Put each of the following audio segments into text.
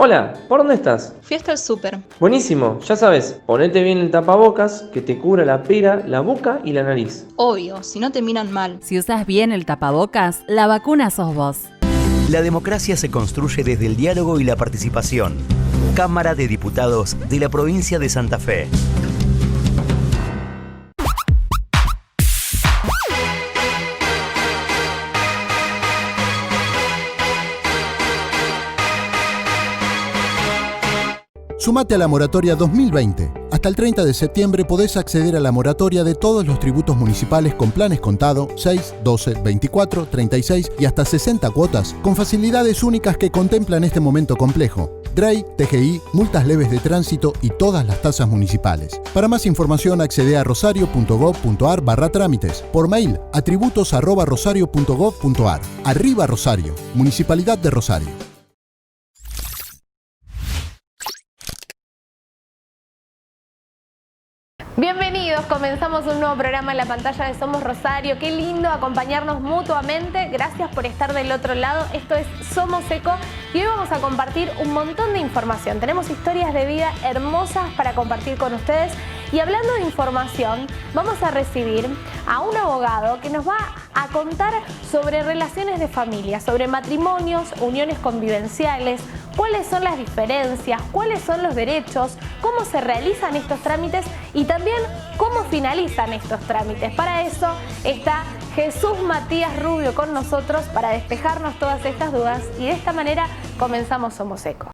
Hola, ¿por dónde estás? Fui hasta el súper. Buenísimo, ya sabes, ponete bien el tapabocas que te cubra la pera, la boca y la nariz. Obvio, si no te miran mal. Si usás bien el tapabocas, la vacuna sos vos. La democracia se construye desde el diálogo y la participación. Cámara de Diputados de la Provincia de Santa Fe. Sumate a la moratoria 2020. Hasta el 30 de septiembre podés acceder a la moratoria de todos los tributos municipales con planes contado, 6, 12, 24, 36 y hasta 60 cuotas, con facilidades únicas que contemplan este momento complejo. DREI, TGI, multas leves de tránsito y todas las tasas municipales. Para más información accede a rosario.gov.ar/trámites, por mail a tributos@rosario.gov.ar. Arriba Rosario, Municipalidad de Rosario. Bienvenidos, comenzamos un nuevo programa en la pantalla de Somos Rosario. Qué lindo acompañarnos mutuamente. Gracias por estar del otro lado. Esto es Somos Eco y hoy vamos a compartir un montón de información. Tenemos historias de vida hermosas para compartir con ustedes. Y hablando de información, vamos a recibir a un abogado que nos va a contar sobre relaciones de familia, sobre matrimonios, uniones convivenciales, cuáles son las diferencias, cuáles son los derechos, cómo se realizan estos trámites y también cómo finalizan estos trámites. Para eso está Jesús Matías Rubio con nosotros para despejarnos todas estas dudas y de esta manera comenzamos Somos Eco.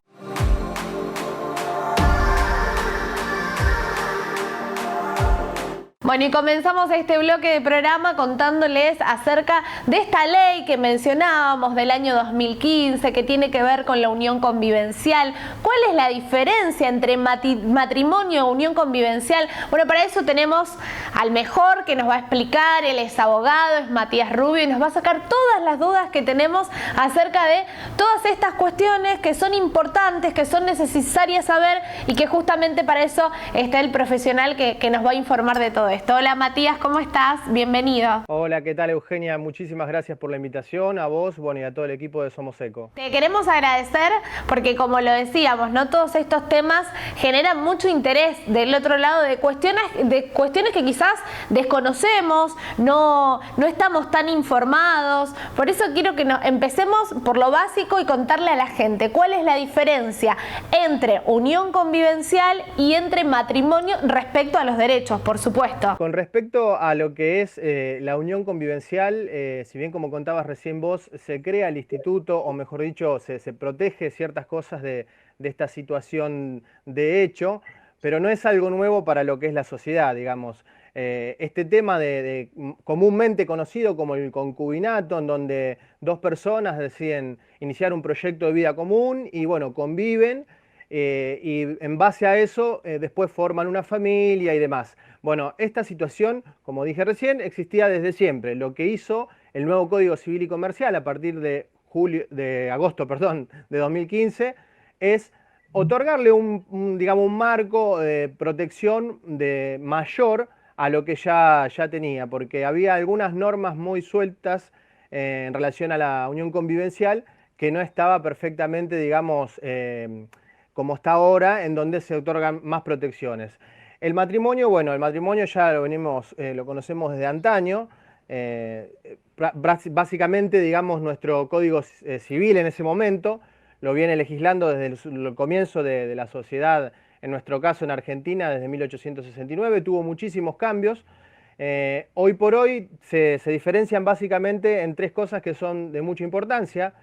Bueno, y comenzamos este bloque de programa contándoles acerca de esta ley que mencionábamos del año 2015 que tiene que ver con la unión convivencial. ¿Cuál es la diferencia entre matrimonio e unión convivencial? Bueno, para eso tenemos al mejor que nos va a explicar. Él es abogado, es Matías Rubio y nos va a sacar todas las dudas que tenemos acerca de todas estas cuestiones que son importantes, que son necesarias saber y que justamente para eso está el profesional que nos va a informar de todo esto. Hola Matías, ¿cómo estás? Bienvenido. Hola, ¿qué tal Eugenia? Muchísimas gracias por la invitación, a vos, bueno, y a todo el equipo de Somos Eco. Te queremos agradecer porque como lo decíamos, ¿no? Todos estos temas generan mucho interés del otro lado de cuestiones que quizás desconocemos, no estamos tan informados. Por eso quiero que empecemos por lo básico y contarle a la gente cuál es la diferencia entre unión convivencial y entre matrimonio respecto a los derechos, por supuesto. Con respecto a lo que es la unión convivencial, si bien como contabas recién vos, se crea el instituto, o mejor dicho, se protege ciertas cosas de esta situación de hecho, pero no es algo nuevo para lo que es la sociedad, digamos. Este tema comúnmente conocido como el concubinato, en donde dos personas deciden iniciar un proyecto de vida común y bueno, conviven y en base a eso después forman una familia y demás. Bueno, esta situación, como dije recién, existía desde siempre. Lo que hizo el nuevo Código Civil y Comercial a partir de agosto de 2015 es otorgarle digamos, un marco de protección mayor a lo que ya tenía, porque había algunas normas muy sueltas en relación a la unión convivencial que no estaba perfectamente, digamos, como está ahora, en donde se otorgan más protecciones. El matrimonio, bueno, el matrimonio ya lo conocemos desde antaño. Básicamente, digamos, nuestro Código Civil en ese momento lo viene legislando desde el comienzo de la sociedad, en nuestro caso en Argentina, desde 1869, tuvo muchísimos cambios. Hoy por hoy se diferencian básicamente en tres cosas que son de mucha importancia,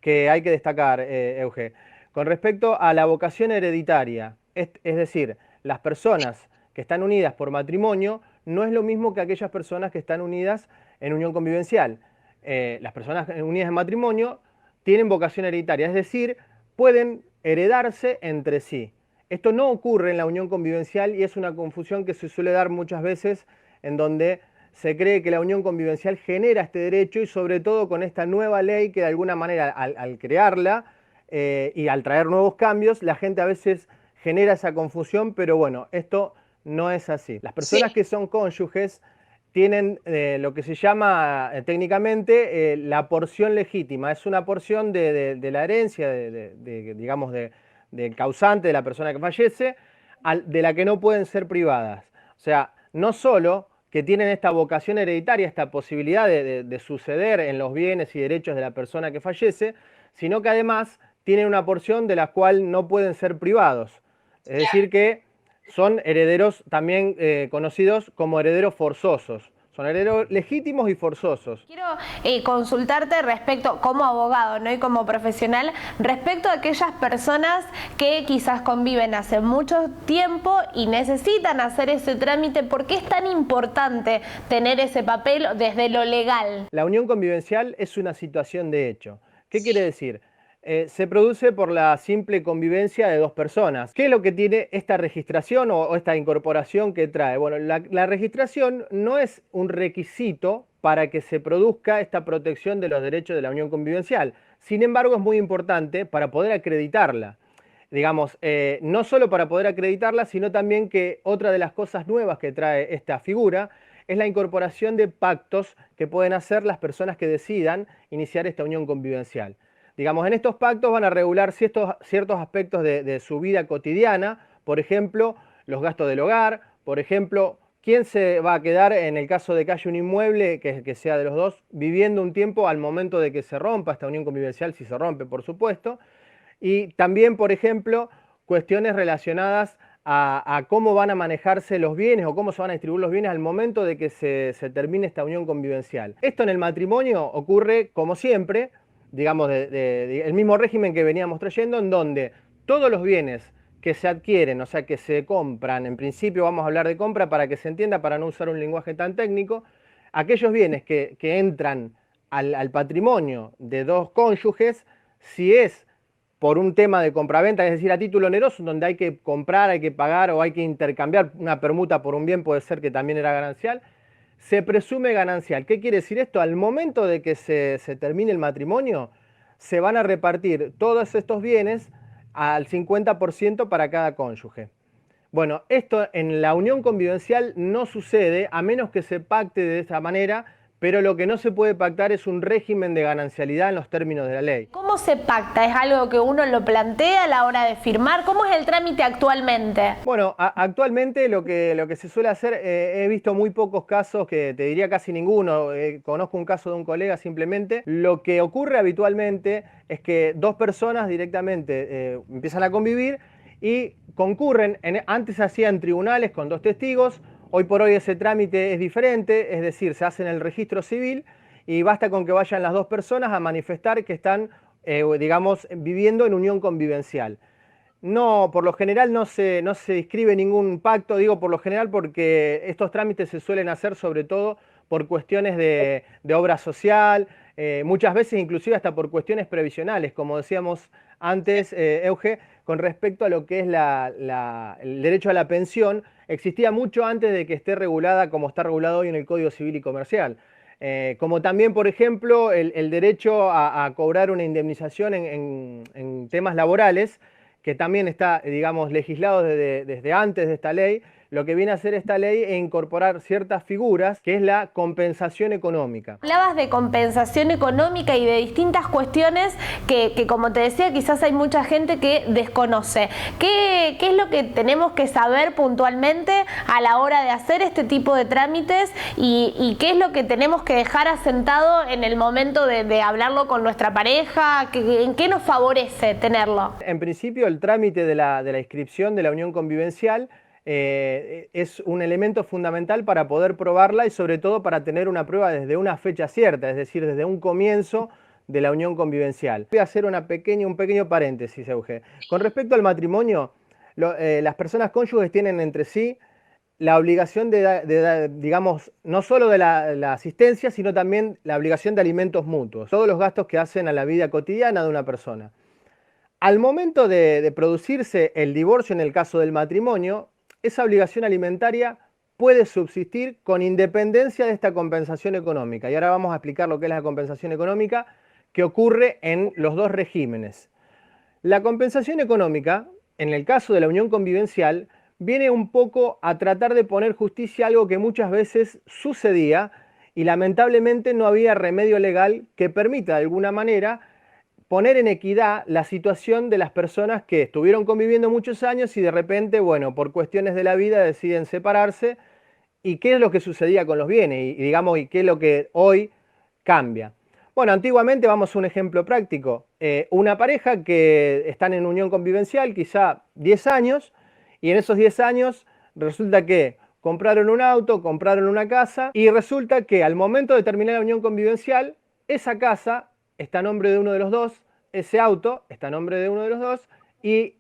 que hay que destacar, Euge. Con respecto a la vocación hereditaria, es decir, las personas que están unidas por matrimonio no es lo mismo que aquellas personas que están unidas en unión convivencial. Las personas unidas en matrimonio tienen vocación hereditaria, es decir, pueden heredarse entre sí. Esto no ocurre en la unión convivencial y es una confusión que se suele dar muchas veces en donde se cree que la unión convivencial genera este derecho y sobre todo con esta nueva ley que de alguna manera al crearla y al traer nuevos cambios, la gente a veces genera esa confusión, pero bueno, esto no es así. Las personas que son cónyuges tienen lo que se llama técnicamente la porción legítima. Es una porción de la herencia, digamos, del causante, de la persona que fallece, de la que no pueden ser privadas. O sea, no solo que tienen esta vocación hereditaria, esta posibilidad de suceder en los bienes y derechos de la persona que fallece, sino que además tienen una porción de la cual no pueden ser privados. Es decir, que son herederos también conocidos como herederos forzosos. Son herederos legítimos y forzosos. Quiero consultarte respecto, como abogado, ¿no? Y como profesional, respecto a aquellas personas que quizás conviven hace mucho tiempo y necesitan hacer ese trámite. ¿Por qué es tan importante tener ese papel desde lo legal? La unión convivencial es una situación de hecho. ¿Qué quiere decir? Se produce por la simple convivencia de dos personas. ¿Qué es lo que tiene esta registración o esta incorporación que trae? Bueno, la registración no es un requisito para que se produzca esta protección de los derechos de la unión convivencial. Sin embargo, es muy importante para poder acreditarla. Digamos, no solo para poder acreditarla, sino también que otra de las cosas nuevas que trae esta figura es la incorporación de pactos que pueden hacer las personas que decidan iniciar esta unión convivencial. Digamos, en estos pactos van a regular ciertos aspectos de su vida cotidiana, por ejemplo, los gastos del hogar, por ejemplo, quién se va a quedar en el caso de que haya un inmueble, que sea de los dos, viviendo un tiempo al momento de que se rompa esta unión convivencial, si se rompe, por supuesto, y también, por ejemplo, cuestiones relacionadas a cómo van a manejarse los bienes o cómo se van a distribuir los bienes al momento de que se termine esta unión convivencial. Esto en el matrimonio ocurre, como siempre, digamos, el mismo régimen que veníamos trayendo, en donde todos los bienes que se adquieren, o sea, que se compran, en principio vamos a hablar de compra para que se entienda, para no usar un lenguaje tan técnico, aquellos bienes que entran al patrimonio de dos cónyuges, si es por un tema de compraventa, es decir, a título oneroso, donde hay que comprar, hay que pagar o hay que intercambiar una permuta por un bien, puede ser que también era ganancial, se presume ganancial. ¿Qué quiere decir esto? Al momento de que se termine el matrimonio, se van a repartir todos estos bienes al 50% para cada cónyuge. Bueno, esto en la unión convivencial no sucede a menos que se pacte de esa manera, pero lo que no se puede pactar es un régimen de ganancialidad en los términos de la ley. ¿Cómo se pacta? ¿Es algo que uno lo plantea a la hora de firmar? ¿Cómo es el trámite actualmente? Bueno, actualmente lo que se suele hacer, he visto muy pocos casos, que te diría casi ninguno, conozco un caso de un colega simplemente. Lo que ocurre habitualmente es que dos personas directamente empiezan a convivir y concurren, antes se hacía en tribunales con dos testigos. Hoy por hoy ese trámite es diferente, es decir, se hace en el registro civil y basta con que vayan las dos personas a manifestar que están, digamos, viviendo en unión convivencial. No, por lo general no se inscribe ningún pacto, digo por lo general porque estos trámites se suelen hacer sobre todo por cuestiones de obra social, muchas veces inclusive hasta por cuestiones previsionales, como decíamos antes, Euge, con respecto a lo que es el derecho a la pensión. Existía mucho antes de que esté regulada como está regulado hoy en el Código Civil y Comercial. Como también, por ejemplo, el derecho a cobrar una indemnización en temas laborales, que también está, digamos, legislado desde antes de esta ley. Lo que viene a hacer esta ley es incorporar ciertas figuras, que es la compensación económica. Hablabas de compensación económica y de distintas cuestiones que como te decía, quizás hay mucha gente que desconoce. ¿Qué es lo que tenemos que saber puntualmente a la hora de hacer este tipo de trámites y qué es lo que tenemos que dejar asentado en el momento de hablarlo con nuestra pareja? ¿En qué nos favorece tenerlo? En principio, el trámite de la inscripción de la unión convivencial es un elemento fundamental para poder probarla y sobre todo para tener una prueba desde una fecha cierta, es decir, desde un comienzo de la unión convivencial. Voy a hacer un pequeño paréntesis, Euge. Con respecto al matrimonio, las personas cónyuges tienen entre sí la obligación digamos, no solo de la asistencia, sino también la obligación de alimentos mutuos, todos los gastos que hacen a la vida cotidiana de una persona. Al momento de producirse el divorcio en el caso del matrimonio, esa obligación alimentaria puede subsistir con independencia de esta compensación económica. Y ahora vamos a explicar lo que es la compensación económica que ocurre en los dos regímenes. La compensación económica, en el caso de la unión convivencial, viene un poco a tratar de poner justicia a algo que muchas veces sucedía y lamentablemente no había remedio legal que permita de alguna manera poner en equidad la situación de las personas que estuvieron conviviendo muchos años y de repente, bueno, por cuestiones de la vida deciden separarse. ¿Y qué es lo que sucedía con los bienes? Y digamos, ¿y qué es lo que hoy cambia? Bueno, antiguamente, vamos a un ejemplo práctico. Una pareja que están en unión convivencial, quizá 10 años, y en esos 10 años resulta que compraron un auto, compraron una casa, y resulta que al momento de terminar la unión convivencial, esa casa está a nombre de uno de los dos, ese auto está a nombre de uno de los dos, y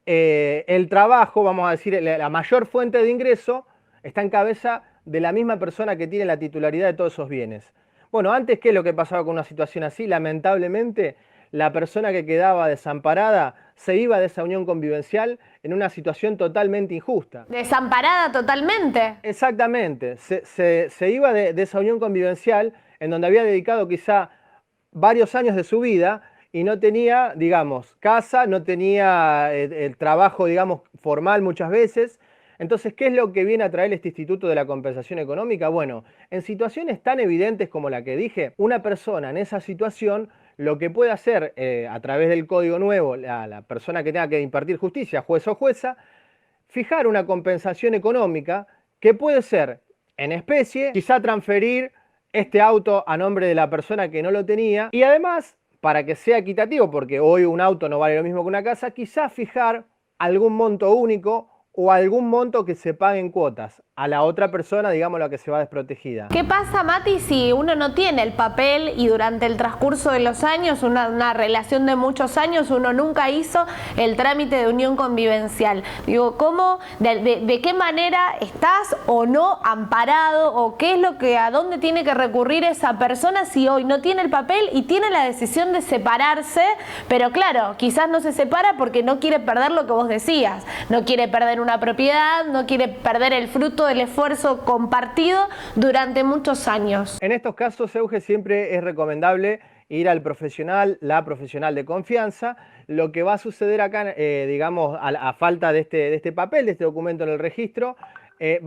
el trabajo, vamos a decir, la mayor fuente de ingreso está en cabeza de la misma persona que tiene la titularidad de todos esos bienes. Bueno, antes, ¿qué es lo que pasaba con una situación así? Lamentablemente, la persona que quedaba desamparada se iba de esa unión convivencial en una situación totalmente injusta. ¿Desamparada totalmente? Exactamente. Se iba de esa unión convivencial en donde había dedicado quizá varios años de su vida y no tenía, digamos, casa, no tenía el trabajo, digamos, formal muchas veces. Entonces, ¿qué es lo que viene a traer este Instituto de la Compensación Económica? Bueno, en situaciones tan evidentes como la que dije, una persona en esa situación lo que puede hacer a través del código nuevo, la persona que tenga que impartir justicia, juez o jueza, fijar una compensación económica que puede ser en especie, quizá transferir este auto a nombre de la persona que no lo tenía y además, para que sea equitativo, porque hoy un auto no vale lo mismo que una casa, quizá fijar algún monto único o algún monto que se pague en cuotas a la otra persona, digamos, la que se va desprotegida. ¿Qué pasa, Mati, si uno no tiene el papel y durante el transcurso de los años, una relación de muchos años, uno nunca hizo el trámite de unión convivencial? Digo, ¿cómo, de qué manera estás o no amparado o qué es lo que, a dónde tiene que recurrir esa persona si hoy no tiene el papel y tiene la decisión de separarse, pero claro, quizás no se separa porque no quiere perder lo que vos decías, no quiere perder una propiedad, no quiere perder el fruto del esfuerzo compartido durante muchos años? En estos casos, Euge, siempre es recomendable ir al profesional, la profesional de confianza. Lo que va a suceder acá, digamos, a falta de este papel, de este documento en el registro,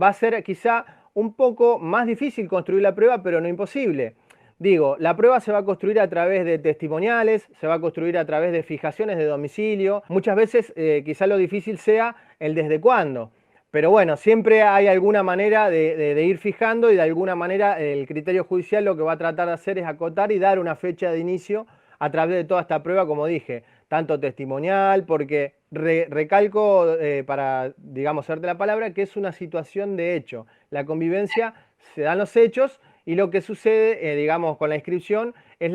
va a ser quizá un poco más difícil construir la prueba, pero no imposible. Digo, la prueba se va a construir a través de testimoniales, se va a construir a través de fijaciones de domicilio. Muchas veces quizá lo difícil sea el desde cuándo. Pero bueno, siempre hay alguna manera de ir fijando y de alguna manera el criterio judicial lo que va a tratar de hacer es acotar y dar una fecha de inicio a través de toda esta prueba, como dije, tanto testimonial, porque recalco para, digamos, hacerte la palabra, que es una situación de hecho. La convivencia se dan los hechos y lo que sucede, digamos, con la inscripción es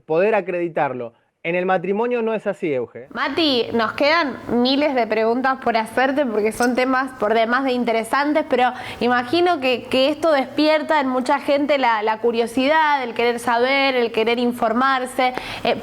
poder acreditarlo. En el matrimonio no es así, Euge. Mati, nos quedan miles de preguntas por hacerte porque son temas por demás de interesantes, pero imagino que esto despierta en mucha gente la curiosidad, el querer saber, el querer informarse.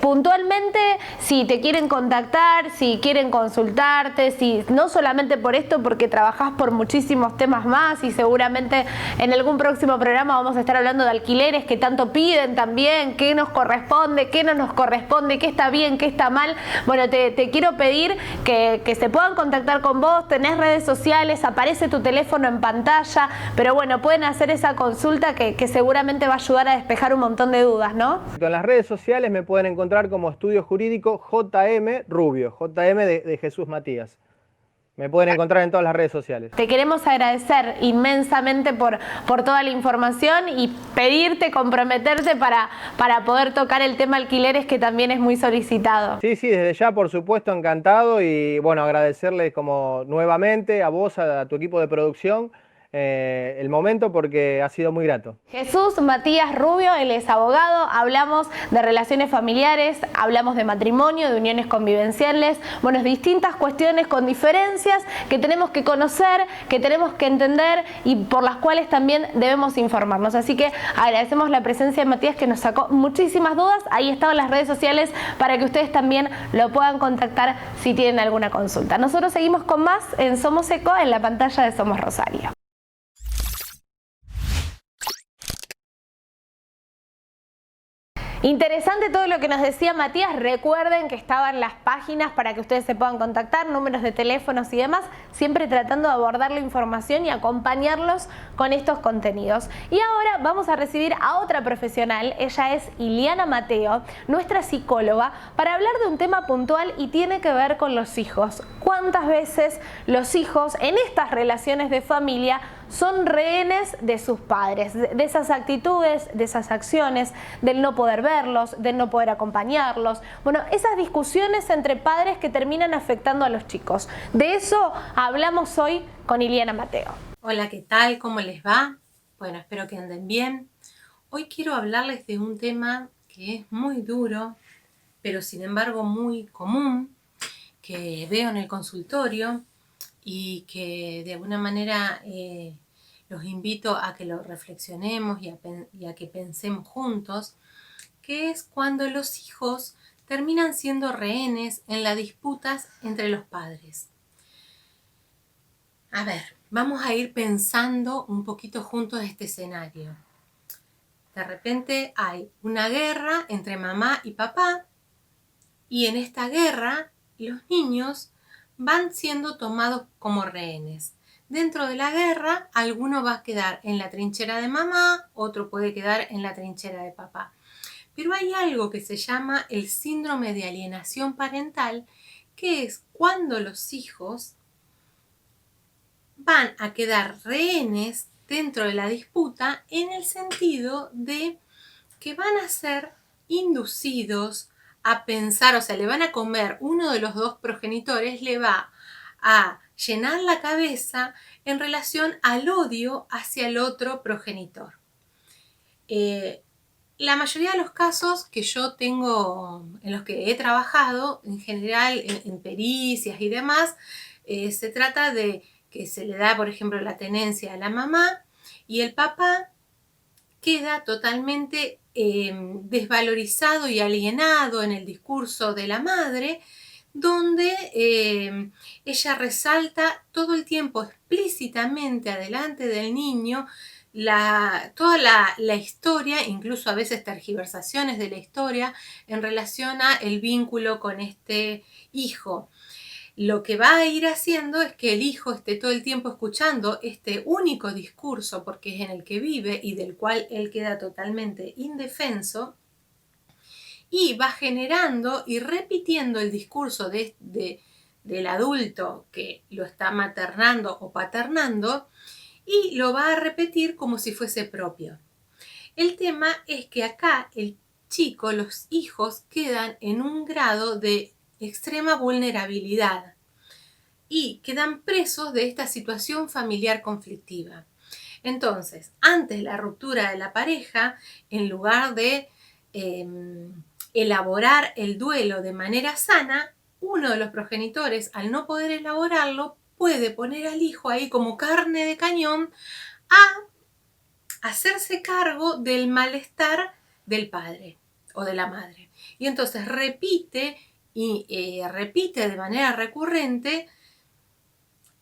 Puntualmente, si te quieren contactar, si quieren consultarte, si no solamente por esto, porque trabajás por muchísimos temas más y seguramente en algún próximo programa vamos a estar hablando de alquileres que tanto piden también, qué nos corresponde, qué no nos corresponde, qué está bien, qué está mal. Bueno, te quiero pedir que se puedan contactar con vos, tenés redes sociales, aparece tu teléfono en pantalla, pero bueno, pueden hacer esa consulta que seguramente va a ayudar a despejar un montón de dudas, ¿no? En las redes sociales me pueden encontrar como Estudio Jurídico JM Rubio, JM de Jesús Matías. Me pueden encontrar en todas las redes sociales. Te queremos agradecer inmensamente por toda la información y pedirte, comprometerte para poder tocar el tema alquileres, que también es muy solicitado. Sí, desde ya, por supuesto, encantado y bueno, agradecerles como nuevamente a vos, a tu equipo de producción, el momento porque ha sido muy grato. Jesús Matías Rubio, él es abogado, hablamos de relaciones familiares, hablamos de matrimonio, de uniones convivenciales, bueno, distintas cuestiones con diferencias que tenemos que conocer, que tenemos que entender y por las cuales también debemos informarnos. Así que agradecemos la presencia de Matías, que nos sacó muchísimas dudas. Ahí están las redes sociales para que ustedes también lo puedan contactar si tienen alguna consulta. Nosotros seguimos con más en Somos Eco, en la pantalla de Somos Rosario. Interesante todo lo que nos decía Matías. Recuerden que estaban las páginas para que ustedes se puedan contactar, números de teléfonos y demás, siempre tratando de abordar la información y acompañarlos con estos contenidos. Y ahora vamos a recibir a otra profesional. Ella es Iliana Mateo, nuestra psicóloga, para hablar de un tema puntual y tiene que ver con los hijos. ¿Cuántas veces los hijos en estas relaciones de familia son rehenes de sus padres, de esas actitudes, de esas acciones, del no poder verlos, del no poder acompañarlos? Bueno, esas discusiones entre padres que terminan afectando a los chicos. De eso hablamos hoy con Iliana Mateo. Hola, ¿qué tal? ¿Cómo les va? Bueno, espero que anden bien. Hoy quiero hablarles de un tema que es muy duro, pero sin embargo muy común, que veo en el consultorio y que de alguna manera los invito a que lo reflexionemos y a que pensemos juntos, que es cuando los hijos terminan siendo rehenes en las disputas entre los padres. A ver, vamos a ir pensando un poquito juntos este escenario. De repente hay una guerra entre mamá y papá y en esta guerra los niños van siendo tomados como rehenes. Dentro de la guerra, alguno va a quedar en la trinchera de mamá, otro puede quedar en la trinchera de papá. Pero hay algo que se llama el síndrome de alienación parental, que es cuando los hijos van a quedar rehenes dentro de la disputa en el sentido de que van a ser inducidos a pensar, o sea, le van a comer, uno de los dos progenitores le va a llenar la cabeza en relación al odio hacia el otro progenitor. La mayoría de los casos que yo tengo, en los que he trabajado, en general en pericias y demás, se trata de que se le da, por ejemplo, la tenencia a la mamá y el papá queda totalmente desvalorizado y alienado en el discurso de la madre, donde ella resalta todo el tiempo explícitamente adelante del niño toda la historia, incluso a veces tergiversaciones de la historia en relación a el vínculo con este hijo. Lo que va a ir haciendo es que el hijo esté todo el tiempo escuchando este único discurso, porque es en el que vive y del cual él queda totalmente indefenso, y va generando y repitiendo el discurso del adulto que lo está maternando o paternando, y lo va a repetir como si fuese propio. El tema es que acá el chico, los hijos, quedan en un grado de extrema vulnerabilidad y quedan presos de esta situación familiar conflictiva. Entonces, antes de la ruptura de la pareja, en lugar de elaborar el duelo de manera sana, uno de los progenitores, al no poder elaborarlo, puede poner al hijo ahí como carne de cañón a hacerse cargo del malestar del padre o de la madre. Y entonces repite de manera recurrente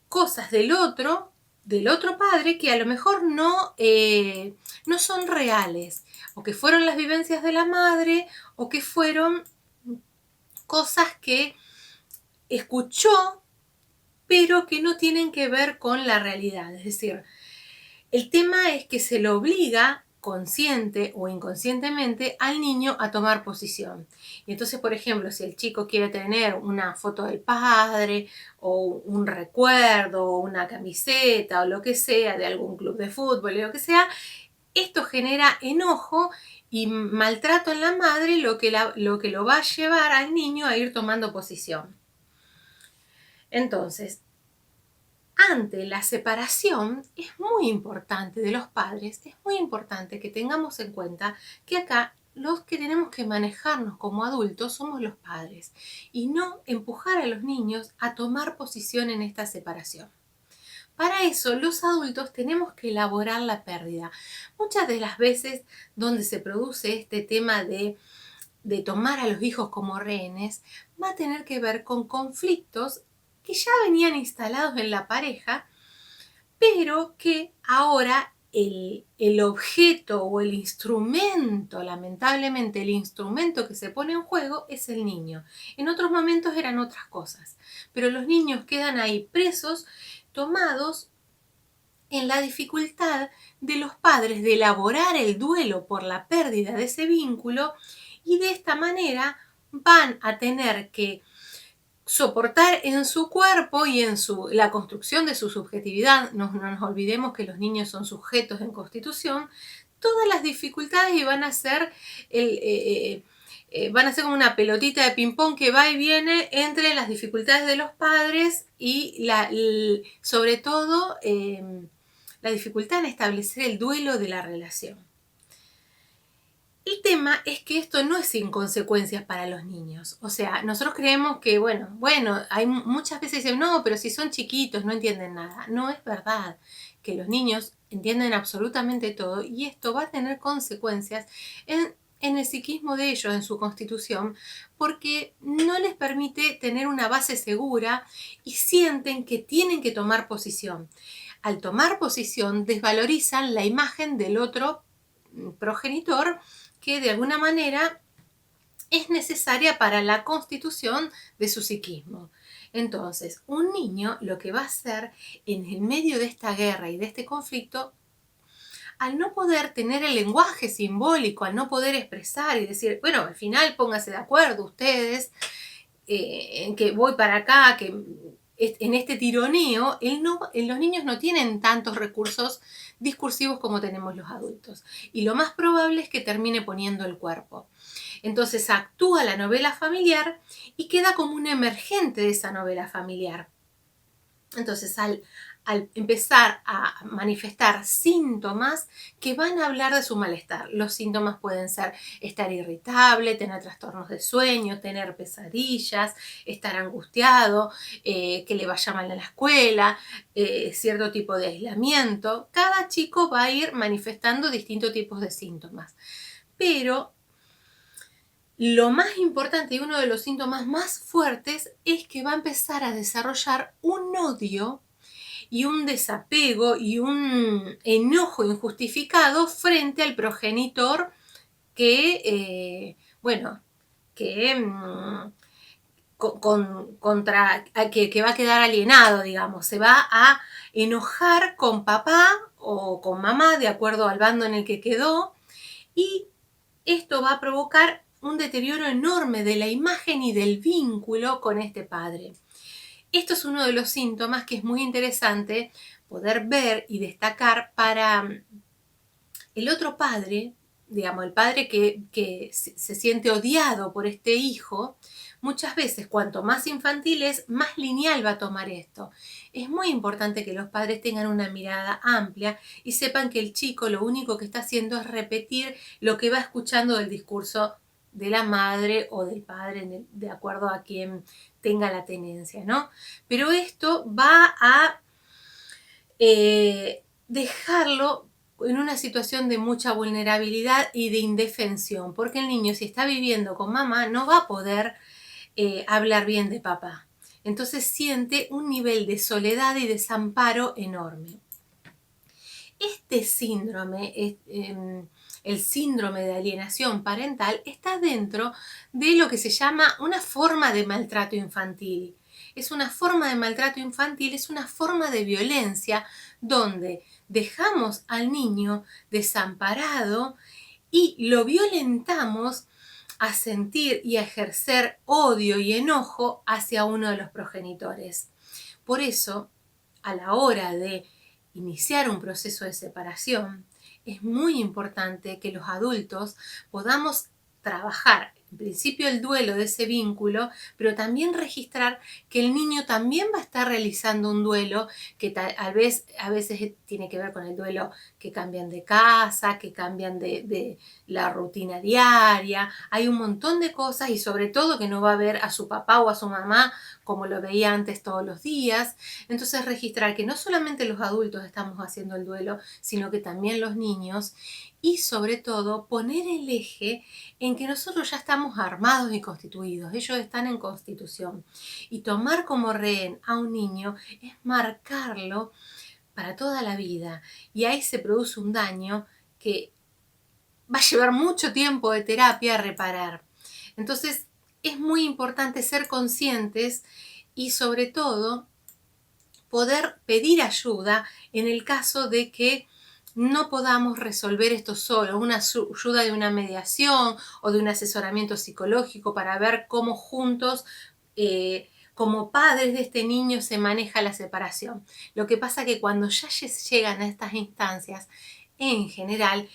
cosas del otro padre que a lo mejor no son reales, o que fueron las vivencias de la madre, o que fueron cosas que escuchó, pero que no tienen que ver con la realidad. Es decir, el tema es que se lo obliga consciente o inconscientemente al niño a tomar posición. Y entonces, por ejemplo, si el chico quiere tener una foto del padre o un recuerdo o una camiseta o lo que sea de algún club de fútbol o lo que sea, esto genera enojo y maltrato en la madre, lo que lo va a llevar al niño a ir tomando posición. Entonces, ante la separación es muy importante de los padres, es muy importante que tengamos en cuenta que acá los que tenemos que manejarnos como adultos somos los padres y no empujar a los niños a tomar posición en esta separación. Para eso los adultos tenemos que elaborar la pérdida. Muchas de las veces donde se produce este tema de tomar a los hijos como rehenes va a tener que ver con conflictos que ya venían instalados en la pareja, pero que ahora el objeto o el instrumento, lamentablemente el instrumento que se pone en juego es el niño. En otros momentos eran otras cosas, pero los niños quedan ahí presos, tomados en la dificultad de los padres de elaborar el duelo por la pérdida de ese vínculo, y de esta manera van a tener que soportar en su cuerpo y en la construcción de su subjetividad. No nos olvidemos que los niños son sujetos en constitución, todas las dificultades, y van a ser como una pelotita de ping-pong que va y viene entre las dificultades de los padres y sobre todo la dificultad en establecer el duelo de la relación. El tema es que esto no es sin consecuencias para los niños. O sea, nosotros creemos que, bueno, hay muchas veces dicen, no, pero si son chiquitos no entienden nada. No es verdad, que los niños entienden absolutamente todo, y esto va a tener consecuencias en el psiquismo de ellos, en su constitución, porque no les permite tener una base segura y sienten que tienen que tomar posición. Al tomar posición desvalorizan la imagen del otro progenitor, que de alguna manera es necesaria para la constitución de su psiquismo. Entonces, un niño lo que va a hacer en el medio de esta guerra y de este conflicto, al no poder tener el lenguaje simbólico, al no poder expresar y decir, bueno, al final pónganse de acuerdo ustedes, en que voy para acá, que en este tironeo, los niños no tienen tantos recursos discursivos como tenemos los adultos. Y lo más probable es que termine poniendo el cuerpo. Entonces actúa la novela familiar y queda como un emergente de esa novela familiar. Entonces al empezar a manifestar síntomas que van a hablar de su malestar. Los síntomas pueden ser estar irritable, tener trastornos de sueño, tener pesadillas, estar angustiado, que le vaya mal en la escuela, cierto tipo de aislamiento. Cada chico va a ir manifestando distintos tipos de síntomas. Pero lo más importante y uno de los síntomas más fuertes es que va a empezar a desarrollar un odio y un desapego y un enojo injustificado frente al progenitor que va a quedar alienado, digamos. Se va a enojar con papá o con mamá, de acuerdo al bando en el que quedó, y esto va a provocar un deterioro enorme de la imagen y del vínculo con este padre. Esto es uno de los síntomas que es muy interesante poder ver y destacar para el otro padre, digamos, el padre que se siente odiado por este hijo. Muchas veces, cuanto más infantil es, más lineal va a tomar esto. Es muy importante que los padres tengan una mirada amplia y sepan que el chico lo único que está haciendo es repetir lo que va escuchando del discurso de la madre o del padre, de acuerdo a quien tenga la tenencia, ¿no? Pero esto va a dejarlo en una situación de mucha vulnerabilidad y de indefensión, porque el niño, si está viviendo con mamá, no va a poder hablar bien de papá. Entonces siente un nivel de soledad y desamparo enorme. Este síndrome, el síndrome de alienación parental, está dentro de lo que se llama una forma de maltrato infantil. Es una forma de maltrato infantil, es una forma de violencia donde dejamos al niño desamparado y lo violentamos a sentir y a ejercer odio y enojo hacia uno de los progenitores. Por eso, a la hora de iniciar un proceso de separación, es muy importante que los adultos podamos trabajar, en principio, el duelo de ese vínculo, pero también registrar que el niño también va a estar realizando un duelo que a veces tiene que ver con el duelo que cambian de casa, que cambian de la rutina diaria. Hay un montón de cosas, y sobre todo que no va a ver a su papá o a su mamá como lo veía antes todos los días. Entonces registrar que no solamente los adultos estamos haciendo el duelo, sino que también los niños, y sobre todo poner el eje en que nosotros ya estamos armados y constituidos, ellos están en constitución, y tomar como rehén a un niño es marcarlo para toda la vida y ahí se produce un daño que va a llevar mucho tiempo de terapia a reparar. Entonces es muy importante ser conscientes y sobre todo poder pedir ayuda en el caso de que no podamos resolver esto solo, una ayuda de una mediación o de un asesoramiento psicológico para ver cómo juntos, como padres de este niño, se maneja la separación. Lo que pasa que cuando ya llegan a estas instancias, en general,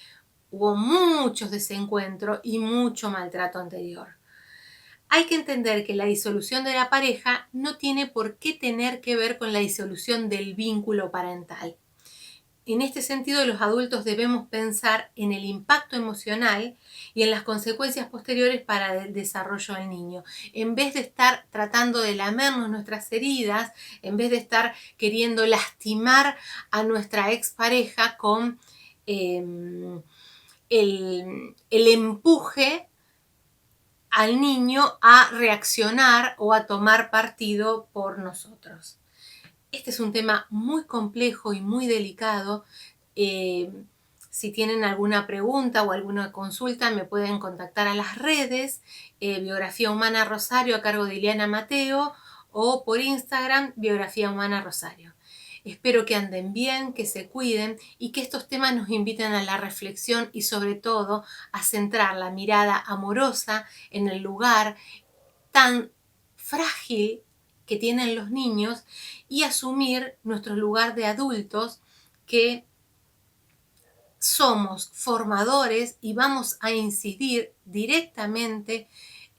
hubo muchos desencuentros y mucho maltrato anterior. Hay que entender que la disolución de la pareja no tiene por qué tener que ver con la disolución del vínculo parental. En este sentido, los adultos debemos pensar en el impacto emocional y en las consecuencias posteriores para el desarrollo del niño. En vez de estar tratando de lamernos nuestras heridas, en vez de estar queriendo lastimar a nuestra expareja con el empuje al niño a reaccionar o a tomar partido por nosotros. Este es un tema muy complejo y muy delicado. Si tienen alguna pregunta o alguna consulta, me pueden contactar a las redes, Biografía Humana Rosario a cargo de Ileana Mateo, o por Instagram, Biografía Humana Rosario. Espero que anden bien, que se cuiden y que estos temas nos inviten a la reflexión y sobre todo a centrar la mirada amorosa en el lugar tan frágil que tienen los niños y asumir nuestro lugar de adultos, que somos formadores y vamos a incidir directamente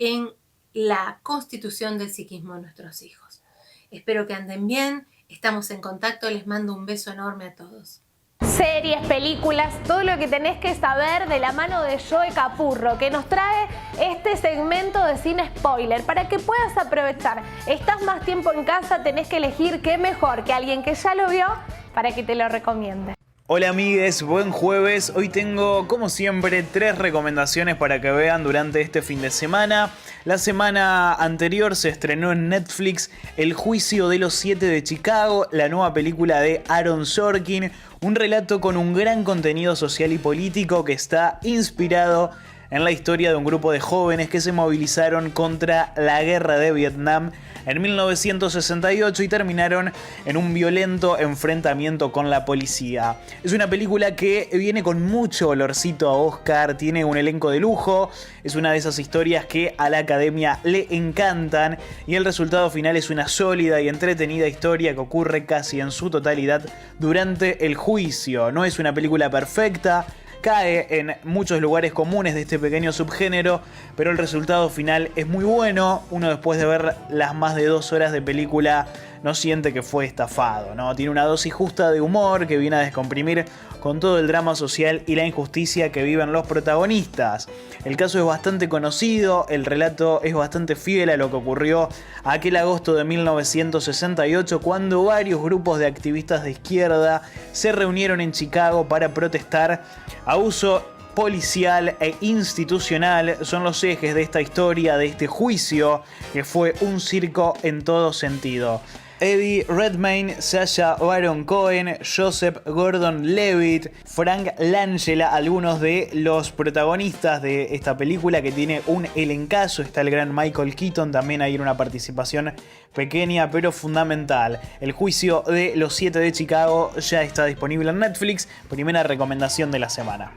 en la constitución del psiquismo de nuestros hijos. Espero que anden bien, estamos en contacto, les mando un beso enorme a todos. Series, películas, todo lo que tenés que saber de la mano de Joe Capurro, que nos trae este segmento de Cine Spoiler para que puedas aprovechar. Estás más tiempo en casa, tenés que elegir qué mejor que alguien que ya lo vio para que te lo recomiende. Hola amigues, buen jueves. Hoy tengo, como siempre, 3 recomendaciones para que vean durante este fin de semana. La semana anterior se estrenó en Netflix El Juicio de los 7 de Chicago, la nueva película de Aaron Sorkin, un relato con un gran contenido social y político que está inspirado en la historia de un grupo de jóvenes que se movilizaron contra la guerra de Vietnam en 1968 y terminaron en un violento enfrentamiento con la policía. Es una película que viene con mucho olorcito a Oscar, tiene un elenco de lujo, es una de esas historias que a la academia le encantan y el resultado final es una sólida y entretenida historia que ocurre casi en su totalidad durante el juicio. No es una película perfecta, cae en muchos lugares comunes de este pequeño subgénero, pero el resultado final es muy bueno. Uno, después de ver las más de 2 horas de película, no siente que fue estafado, ¿no? Tiene una dosis justa de humor que viene a descomprimir con todo el drama social y la injusticia que viven los protagonistas. El caso es bastante conocido, el relato es bastante fiel a lo que ocurrió aquel agosto de 1968, cuando varios grupos de activistas de izquierda se reunieron en Chicago para protestar. Abuso policial e institucional son los ejes de esta historia, de este juicio, que fue un circo en todo sentido. Eddie Redmayne, Sacha Baron Cohen, Joseph Gordon-Levitt, Frank Langella, algunos de los protagonistas de esta película que tiene un elencazo. Está el gran Michael Keaton, también hay una participación pequeña pero fundamental. El Juicio de los 7 de Chicago ya está disponible en Netflix, primera recomendación de la semana.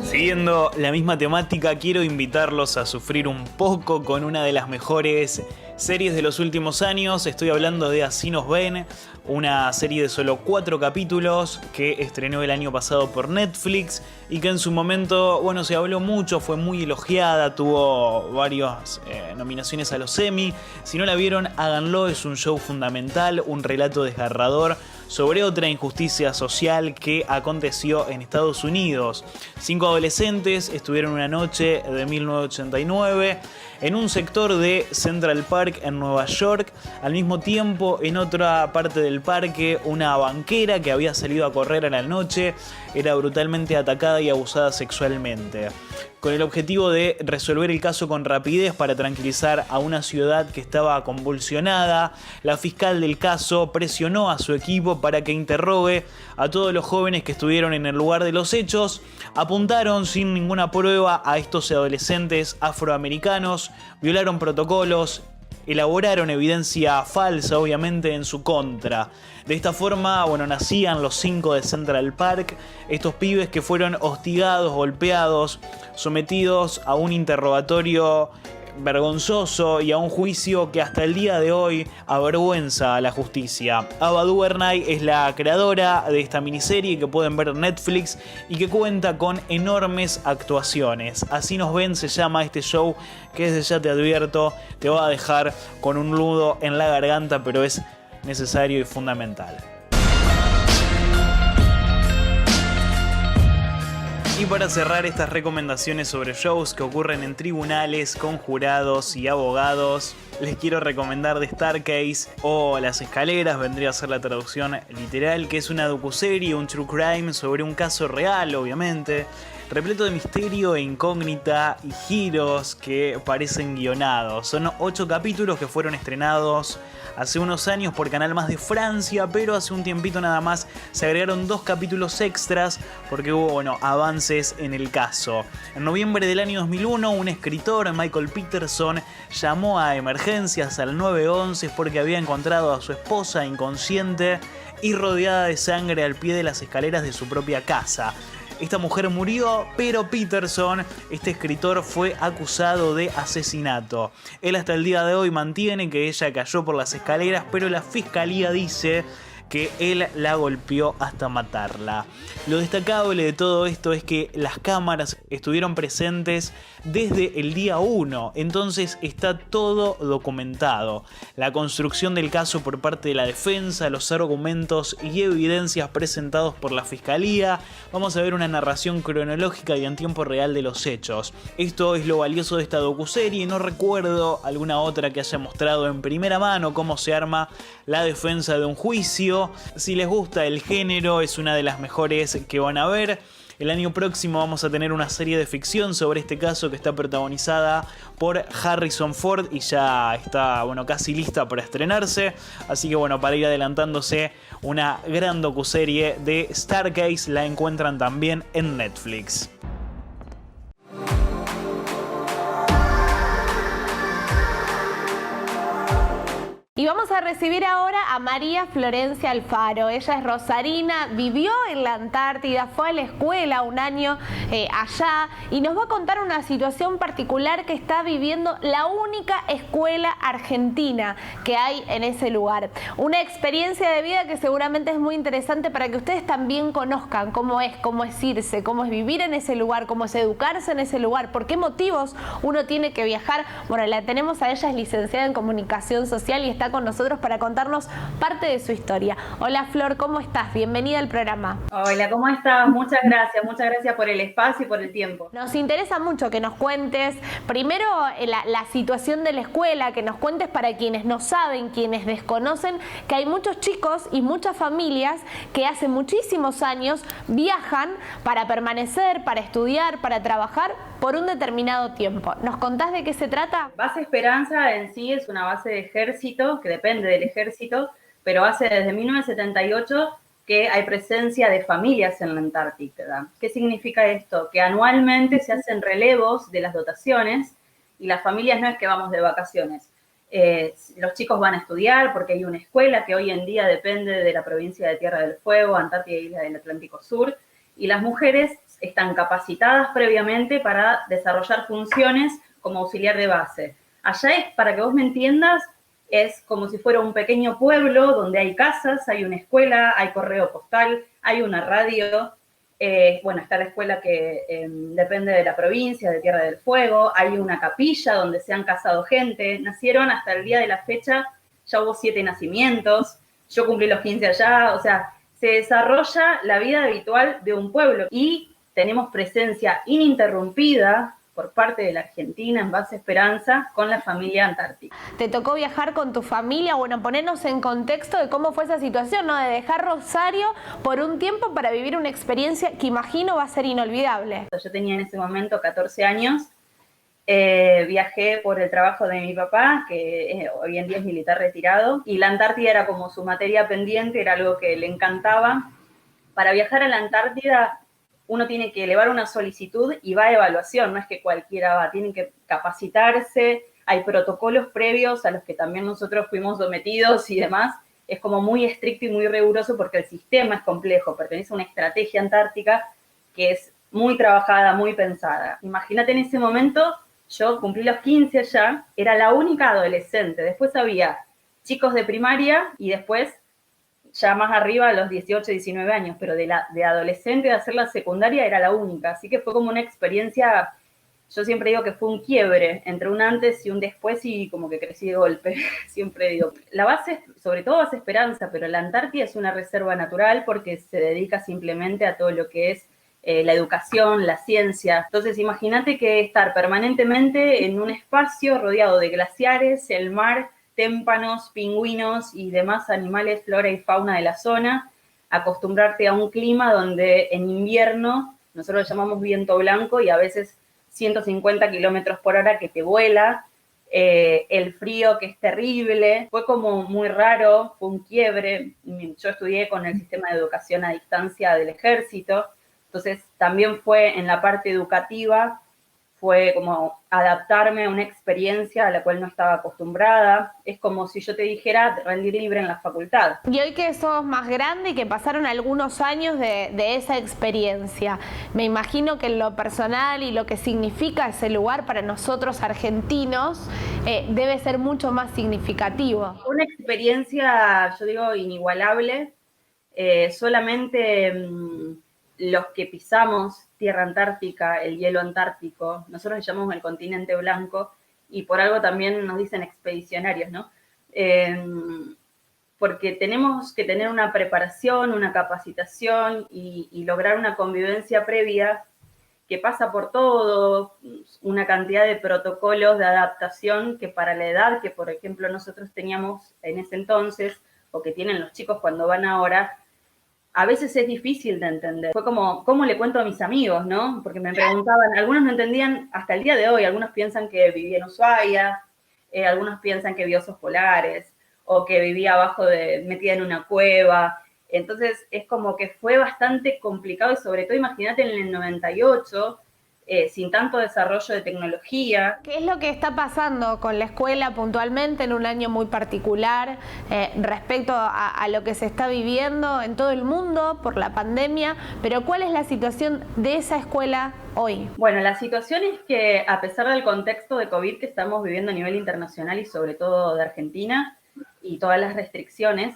Siguiendo la misma temática, quiero invitarlos a sufrir un poco con una de las mejores series de los últimos años. Estoy hablando de Así nos ven, una serie de solo 4 capítulos que estrenó el año pasado por Netflix y que en su momento, bueno, se habló mucho, fue muy elogiada, tuvo varias nominaciones a los Emmy. Si no la vieron, háganlo, es un show fundamental, un relato desgarrador sobre otra injusticia social que aconteció en Estados Unidos. 5 adolescentes estuvieron una noche de 1989 en un sector de Central Park en Nueva York. Al mismo tiempo, en otra parte del parque, una banquera que había salido a correr a la noche era brutalmente atacada y abusada sexualmente. Con el objetivo de resolver el caso con rapidez para tranquilizar a una ciudad que estaba convulsionada, la fiscal del caso presionó a su equipo para que interrogue a todos los jóvenes que estuvieron en el lugar de los hechos. Apuntaron sin ninguna prueba a estos adolescentes afroamericanos, violaron protocolos, elaboraron evidencia falsa, obviamente, en su contra. De esta forma, nacían los 5 de Central Park, estos pibes que fueron hostigados, golpeados, sometidos a un interrogatorio vergonzoso y a un juicio que hasta el día de hoy avergüenza a la justicia. Ava DuVernay es la creadora de esta miniserie que pueden ver en Netflix y que cuenta con enormes actuaciones. Así nos ven se llama este show, que desde ya te advierto, te va a dejar con un nudo en la garganta, pero es necesario y fundamental. Y para cerrar estas recomendaciones sobre shows que ocurren en tribunales con jurados y abogados, les quiero recomendar The Staircase o Las Escaleras, vendría a ser la traducción literal, que es una docuserie, un true crime sobre un caso real, obviamente, repleto de misterio e incógnita y giros que parecen guionados. Son 8 capítulos que fueron estrenados hace unos años por Canal Más de Francia, pero hace un tiempito nada más se agregaron 2 capítulos extras porque hubo avances en el caso. En noviembre del año 2001, un escritor, Michael Peterson, llamó a emergencias al 911 porque había encontrado a su esposa inconsciente y rodeada de sangre al pie de las escaleras de su propia casa. Esta mujer murió, pero Peterson, este escritor, fue acusado de asesinato. Él hasta el día de hoy mantiene que ella cayó por las escaleras, pero la fiscalía dice que él la golpeó hasta matarla. Lo destacable de todo esto es que las cámaras estuvieron presentes desde el día 1, entonces está todo documentado. La construcción del caso por parte de la defensa, los argumentos y evidencias presentados por la fiscalía. Vamos a ver una narración cronológica y en tiempo real de los hechos. Esto es lo valioso de esta docuserie. No recuerdo alguna otra que haya mostrado en primera mano cómo se arma la defensa de un juicio. Si les gusta el género, es una de las mejores que van a ver. El año próximo vamos a tener una serie de ficción sobre este caso que está protagonizada por Harrison Ford y ya está casi lista para estrenarse. Así que para ir adelantándose, una gran docuserie de Staircase la encuentran también en Netflix. Y vamos a recibir ahora a María Florencia Alfaro. Ella es rosarina, vivió en la Antártida, fue a la escuela un año allá y nos va a contar una situación particular que está viviendo la única escuela argentina que hay en ese lugar. Una experiencia de vida que seguramente es muy interesante para que ustedes también conozcan cómo es irse, cómo es vivir en ese lugar, cómo es educarse en ese lugar, por qué motivos uno tiene que viajar. La tenemos a ella, es licenciada en Comunicación Social y está con nosotros para contarnos parte de su historia. Hola Flor, ¿cómo estás? Bienvenida al programa. Hola, ¿cómo estás? Muchas gracias por el espacio y por el tiempo. Nos interesa mucho que nos cuentes primero la situación de la escuela, que nos cuentes para quienes no saben, quienes desconocen, que hay muchos chicos y muchas familias que hace muchísimos años viajan para permanecer, para estudiar, para trabajar por un determinado tiempo. ¿Nos contás de qué se trata? Base Esperanza en sí es una base de ejército, que depende del ejército, pero hace desde 1978 que hay presencia de familias en la Antártida. ¿Qué significa esto? Que anualmente se hacen relevos de las dotaciones y las familias no es que vamos de vacaciones. Los chicos van a estudiar porque hay una escuela que hoy en día depende de la provincia de Tierra del Fuego, Antártida y Isla del Atlántico Sur, y las mujeres están capacitadas previamente para desarrollar funciones como auxiliar de base. Allá es, para que vos me entiendas, es como si fuera un pequeño pueblo donde hay casas, hay una escuela, hay correo postal, hay una radio. Está la escuela que depende de la provincia, de Tierra del Fuego, hay una capilla donde se han casado gente. Nacieron hasta el día de la fecha, ya hubo 7 nacimientos. yo cumplí los 15 allá, o sea, se desarrolla la vida habitual de un pueblo y tenemos presencia ininterrumpida por parte de la Argentina en Base Esperanza con la familia antártica. ¿Te tocó viajar con tu familia? Bueno, ponernos en contexto de cómo fue esa situación, ¿no? De dejar Rosario por un tiempo para vivir una experiencia que imagino va a ser inolvidable. Yo tenía en ese momento 14 años, viajé por el trabajo de mi papá, que hoy en día es militar retirado, y la Antártida era como su materia pendiente, era algo que le encantaba. Para viajar a la Antártida uno tiene que elevar una solicitud y va a evaluación, no es que cualquiera va, tienen que capacitarse, hay protocolos previos a los que también nosotros fuimos sometidos y demás, es como muy estricto y muy riguroso porque el sistema es complejo, pertenece a una estrategia antártica que es muy trabajada, muy pensada. Imagínate en ese momento, yo cumplí los 15 allá, era la única adolescente, después había chicos de primaria y después ya más arriba a los 18, 19 años, pero de adolescente, de hacer la secundaria, era la única. Así que fue como una experiencia, yo siempre digo que fue un quiebre entre un antes y un después y como que crecí de golpe, siempre digo. La base, sobre todo Base Esperanza, pero la Antártida es una reserva natural porque se dedica simplemente a todo lo que es la educación, la ciencia. Entonces imagínate que estar permanentemente en un espacio rodeado de glaciares, el mar, témpanos, pingüinos y demás animales, flora y fauna de la zona, acostumbrarte a un clima donde en invierno nosotros lo llamamos viento blanco y a veces 150 kilómetros por hora que te vuela, el frío que es terrible, fue como muy raro, fue un quiebre. Yo estudié con el sistema de educación a distancia del ejército, entonces también fue en la parte educativa, fue como adaptarme a una experiencia a la cual no estaba acostumbrada. Es como si yo te dijera rendir libre en la facultad. Y hoy que sos más grande y que pasaron algunos años de esa experiencia, me imagino que en lo personal y lo que significa ese lugar para nosotros argentinos debe ser mucho más significativo. Una experiencia, yo digo, inigualable. Solamente los que pisamos tierra antártica, el hielo antártico, nosotros le llamamos el continente blanco, y por algo también nos dicen expedicionarios, ¿no? Porque tenemos que tener una preparación, una capacitación y lograr una convivencia previa que pasa por todo, una cantidad de protocolos de adaptación que para la edad que, por ejemplo, nosotros teníamos en ese entonces, o que tienen los chicos cuando van ahora, a veces es difícil de entender. Fue como, ¿cómo le cuento a mis amigos, no? Porque me preguntaban, algunos no entendían hasta el día de hoy, algunos piensan que vivía en Ushuaia, algunos piensan que vio osos polares, o que vivía metida en una cueva. Entonces es como que fue bastante complicado y sobre todo imagínate en el 98, sin tanto desarrollo de tecnología. ¿Qué es lo que está pasando con la escuela puntualmente en un año muy particular respecto a lo que se está viviendo en todo el mundo por la pandemia? Pero ¿cuál es la situación de esa escuela hoy? Bueno, la situación es que a pesar del contexto de COVID que estamos viviendo a nivel internacional y sobre todo de Argentina y todas las restricciones,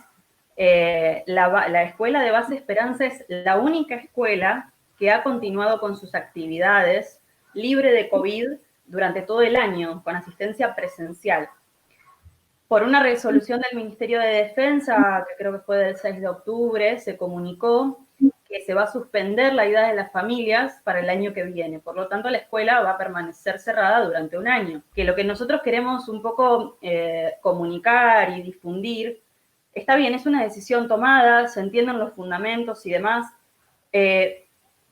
la escuela de Base Esperanza es la única escuela que ha continuado con sus actividades libre de COVID durante todo el año, con asistencia presencial. Por una resolución del Ministerio de Defensa, que creo que fue del 6 de octubre, se comunicó que se va a suspender la ida de las familias para el año que viene. Por lo tanto, la escuela va a permanecer cerrada durante un año. Que lo que nosotros queremos un poco comunicar y difundir, está bien, es una decisión tomada, se entienden los fundamentos y demás,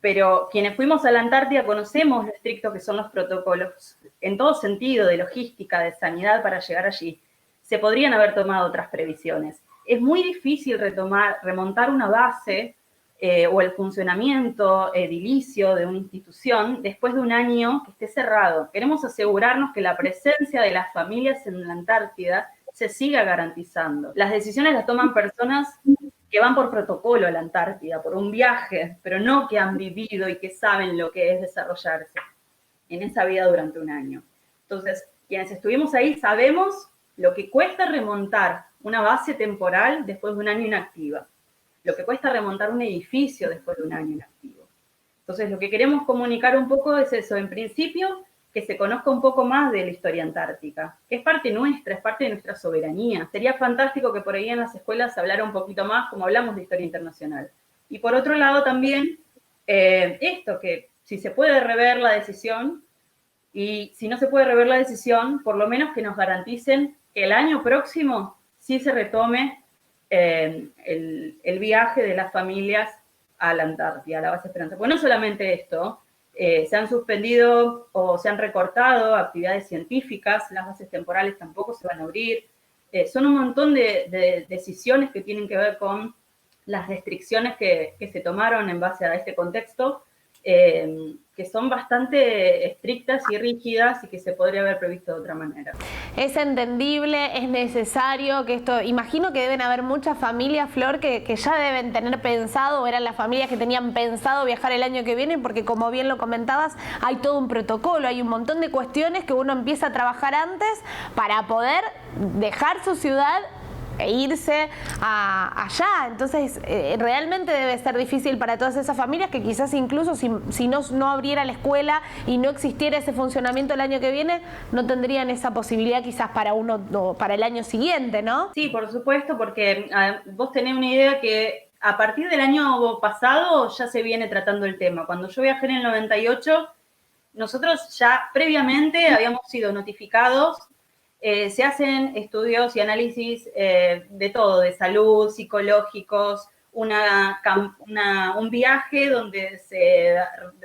pero quienes fuimos a la Antártida conocemos lo estricto que son los protocolos, en todo sentido, de logística, de sanidad para llegar allí. Se podrían haber tomado otras previsiones. Es muy difícil remontar una base o el funcionamiento edilicio de una institución después de un año que esté cerrado. Queremos asegurarnos que la presencia de las familias en la Antártida se siga garantizando. Las decisiones las toman personas que van por protocolo a la Antártida, por un viaje, pero no que han vivido y que saben lo que es desarrollarse en esa vida durante un año. Entonces, quienes estuvimos ahí sabemos lo que cuesta remontar una base temporal después de un año inactiva, lo que cuesta remontar un edificio después de un año inactivo. Entonces, lo que queremos comunicar un poco es eso. En principio, que se conozca un poco más de la historia antártica, que es parte nuestra, es parte de nuestra soberanía. Sería fantástico que por ahí en las escuelas se hablara un poquito más como hablamos de historia internacional. Y por otro lado también, esto, que si se puede rever la decisión, y si no se puede rever la decisión, por lo menos que nos garanticen que el año próximo sí se retome el viaje de las familias a la Antártida, a la base Esperanza. Pues no solamente esto, se han suspendido o se han recortado actividades científicas, las bases temporales tampoco se van a abrir. Son un montón de decisiones que tienen que ver con las restricciones que se tomaron en base a este contexto, que son bastante estrictas y rígidas y que se podría haber previsto de otra manera. Es entendible, es necesario que esto, imagino que deben haber muchas familias, Flor, que ya deben tener pensado, o eran las familias que tenían pensado viajar el año que viene, porque como bien lo comentabas, hay todo un protocolo, hay un montón de cuestiones que uno empieza a trabajar antes para poder dejar su ciudad e irse allá. Entonces realmente debe ser difícil para todas esas familias que quizás incluso si no abriera la escuela y no existiera ese funcionamiento el año que viene, no tendrían esa posibilidad quizás para para el año siguiente, ¿no? Sí, por supuesto, porque vos tenés una idea que a partir del año pasado ya se viene tratando el tema. Cuando yo viajé en el 98, nosotros ya previamente habíamos sido notificados. Se hacen estudios y análisis de todo, de salud, psicológicos, un viaje donde se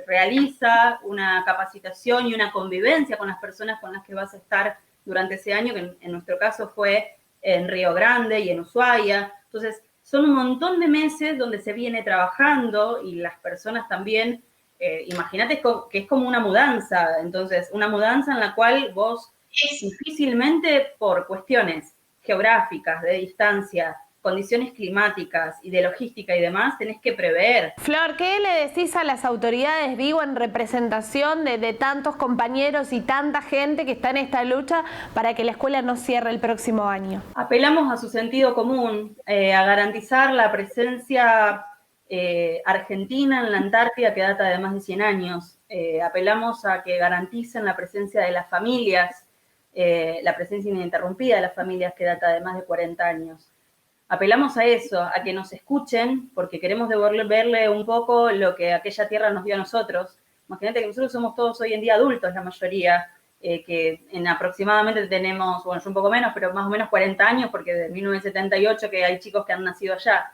realiza una capacitación y una convivencia con las personas con las que vas a estar durante ese año, que en nuestro caso fue en Río Grande y en Ushuaia. Entonces, son un montón de meses donde se viene trabajando y las personas también, imagínate que es como una mudanza, entonces, una mudanza en la cual vos difícilmente por cuestiones geográficas, de distancia, condiciones climáticas y de logística y demás, tenés que prever. Flor, ¿qué le decís a las autoridades, digo, en representación de tantos compañeros y tanta gente que está en esta lucha para que la escuela no cierre el próximo año? Apelamos a su sentido común, a garantizar la presencia argentina en la Antártida que data de más de 100 años. Apelamos a que garanticen la presencia de las familias, la presencia ininterrumpida de las familias que data de más de 40 años. Apelamos a eso, a que nos escuchen, porque queremos devolverle un poco lo que aquella tierra nos dio a nosotros. Imagínate que nosotros somos todos hoy en día adultos, la mayoría, que en aproximadamente tenemos, bueno, yo un poco menos, pero más o menos 40 años, porque de 1978 que hay chicos que han nacido allá.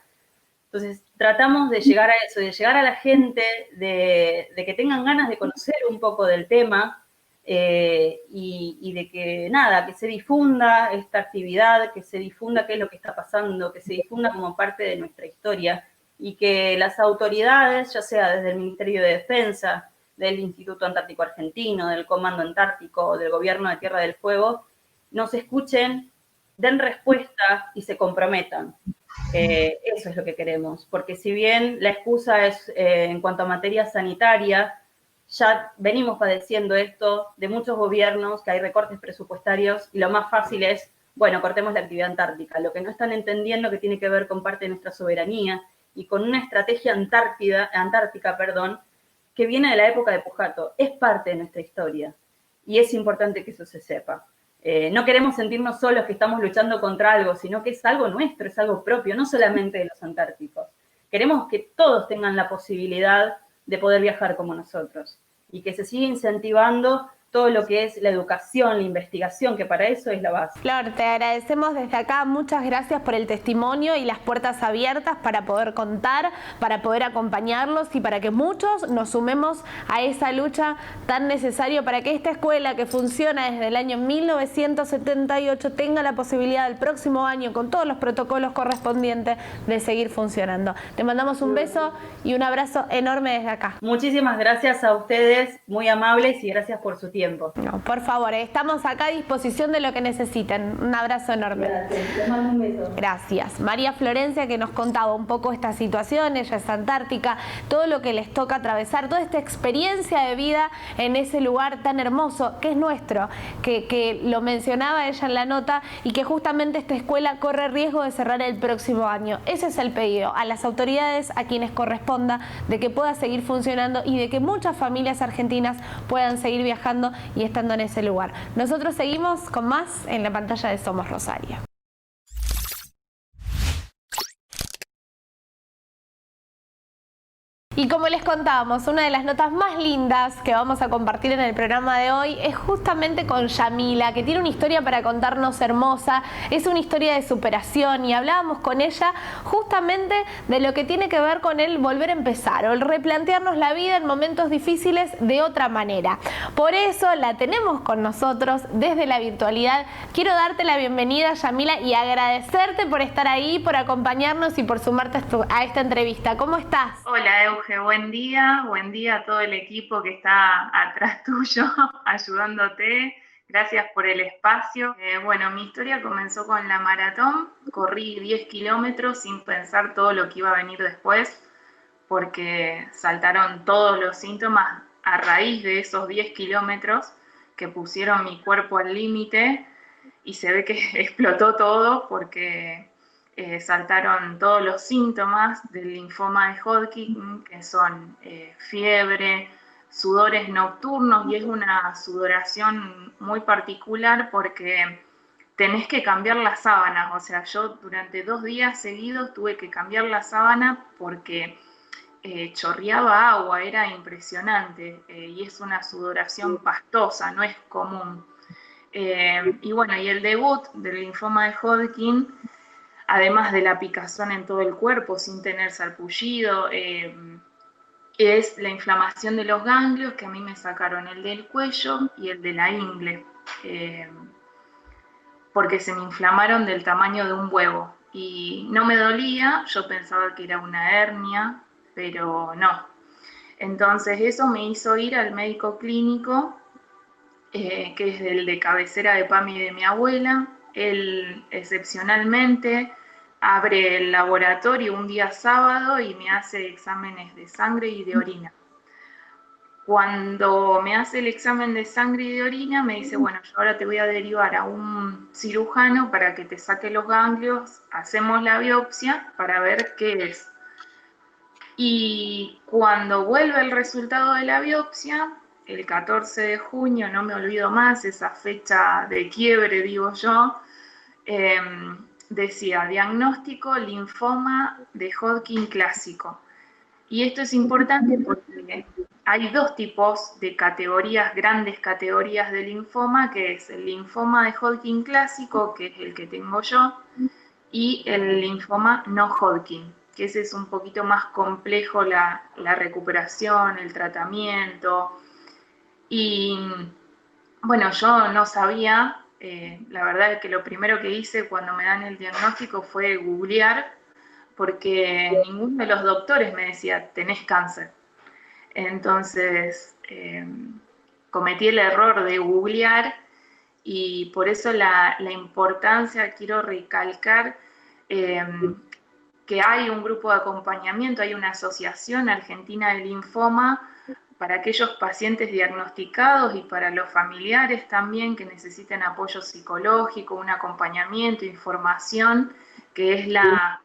Entonces, tratamos de llegar a eso, de llegar a la gente, de que tengan ganas de conocer un poco del tema, y de que nada, que se difunda esta actividad, que se difunda qué es lo que está pasando, que se difunda como parte de nuestra historia y que las autoridades, ya sea desde el Ministerio de Defensa, del Instituto Antártico Argentino, del Comando Antártico, del Gobierno de Tierra del Fuego, nos escuchen, den respuesta y se comprometan. Eso es lo que queremos, porque si bien la excusa es en cuanto a materia sanitaria, ya venimos padeciendo esto de muchos gobiernos, que hay recortes presupuestarios, y lo más fácil es, bueno, cortemos la actividad antártica. Lo que no están entendiendo que tiene que ver con parte de nuestra soberanía y con una estrategia antártica, que viene de la época de Pujato. Es parte de nuestra historia y es importante que eso se sepa. No queremos sentirnos solos que estamos luchando contra algo, sino que es algo nuestro, es algo propio, no solamente de los antárticos. Queremos que todos tengan la posibilidad de poder viajar como nosotros y que se siga incentivando todo lo que es la educación, la investigación, que para eso es la base. Flor, te agradecemos desde acá, muchas gracias por el testimonio y las puertas abiertas para poder contar, para poder acompañarlos y para que muchos nos sumemos a esa lucha tan necesaria para que esta escuela que funciona desde el año 1978 tenga la posibilidad el próximo año, con todos los protocolos correspondientes, de seguir funcionando. Te mandamos un beso y un abrazo enorme desde acá. Muchísimas gracias a ustedes, muy amables, y gracias por su tiempo. No, por favor, estamos acá a disposición de lo que necesiten. Un abrazo enorme. Gracias, te mando un beso. Gracias. María Florencia, que nos contaba un poco esta situación, ella es antártica, todo lo que les toca atravesar, toda esta experiencia de vida en ese lugar tan hermoso que es nuestro, que lo mencionaba ella en la nota, y que justamente esta escuela corre riesgo de cerrar el próximo año. Ese es el pedido a las autoridades, a quienes corresponda, de que pueda seguir funcionando y de que muchas familias argentinas puedan seguir viajando viviendo y estando en ese lugar. Nosotros seguimos con más en la pantalla de Somos Rosario. Y como les contábamos, una de las notas más lindas que vamos a compartir en el programa de hoy es justamente con Yamila, que tiene una historia para contarnos hermosa, es una historia de superación y hablábamos con ella justamente de lo que tiene que ver con el volver a empezar o el replantearnos la vida en momentos difíciles de otra manera. Por eso la tenemos con nosotros desde la virtualidad. Quiero darte la bienvenida, Yamila, y agradecerte por estar ahí, por acompañarnos y por sumarte a esta entrevista. ¿Cómo estás? Hola, Euge, buen día a todo el equipo que está atrás tuyo ayudándote. Gracias por el espacio. Bueno, mi historia comenzó con la maratón. Corrí 10 kilómetros sin pensar todo lo que iba a venir después, porque saltaron todos los síntomas a raíz de esos 10 kilómetros que pusieron mi cuerpo al límite y se ve que explotó todo porque saltaron todos los síntomas del linfoma de Hodgkin, que son fiebre, sudores nocturnos, y es una sudoración muy particular porque tenés que cambiar las sábanas. O sea, yo durante 2 días seguidos tuve que cambiar la sábana porque chorreaba agua, era impresionante, y es una sudoración pastosa, no es común. Y bueno, y el debut del linfoma de Hodgkin, además de la picazón en todo el cuerpo sin tener sarpullido, es la inflamación de los ganglios, que a mí me sacaron el del cuello y el de la ingle, porque se me inflamaron del tamaño de un huevo. Y no me dolía, yo pensaba que era una hernia, pero no. Entonces eso me hizo ir al médico clínico, que es el de cabecera de PAMI de mi abuela. Él excepcionalmente abre el laboratorio un día sábado y me hace exámenes de sangre y de orina. Cuando me hace el examen de sangre y de orina, me dice, bueno, yo ahora te voy a derivar a un cirujano para que te saque los ganglios, hacemos la biopsia para ver qué es. Y cuando vuelve el resultado de la biopsia, el 14 de junio, no me olvido más, esa fecha de quiebre, digo yo, decía, diagnóstico linfoma de Hodgkin clásico. Y esto es importante porque hay 2 tipos de categorías, grandes categorías de linfoma, que es el linfoma de Hodgkin clásico, que es el que tengo yo, y el linfoma no Hodgkin, que ese es un poquito más complejo la recuperación, el tratamiento. Y bueno, yo no sabía. La verdad es que lo primero que hice cuando me dan el diagnóstico fue googlear, porque ninguno de los doctores me decía, tenés cáncer. Entonces, cometí el error de googlear, y por eso la importancia, quiero recalcar, que hay un grupo de acompañamiento, hay una asociación argentina de linfoma, para aquellos pacientes diagnosticados y para los familiares también que necesiten apoyo psicológico, un acompañamiento, información, que es la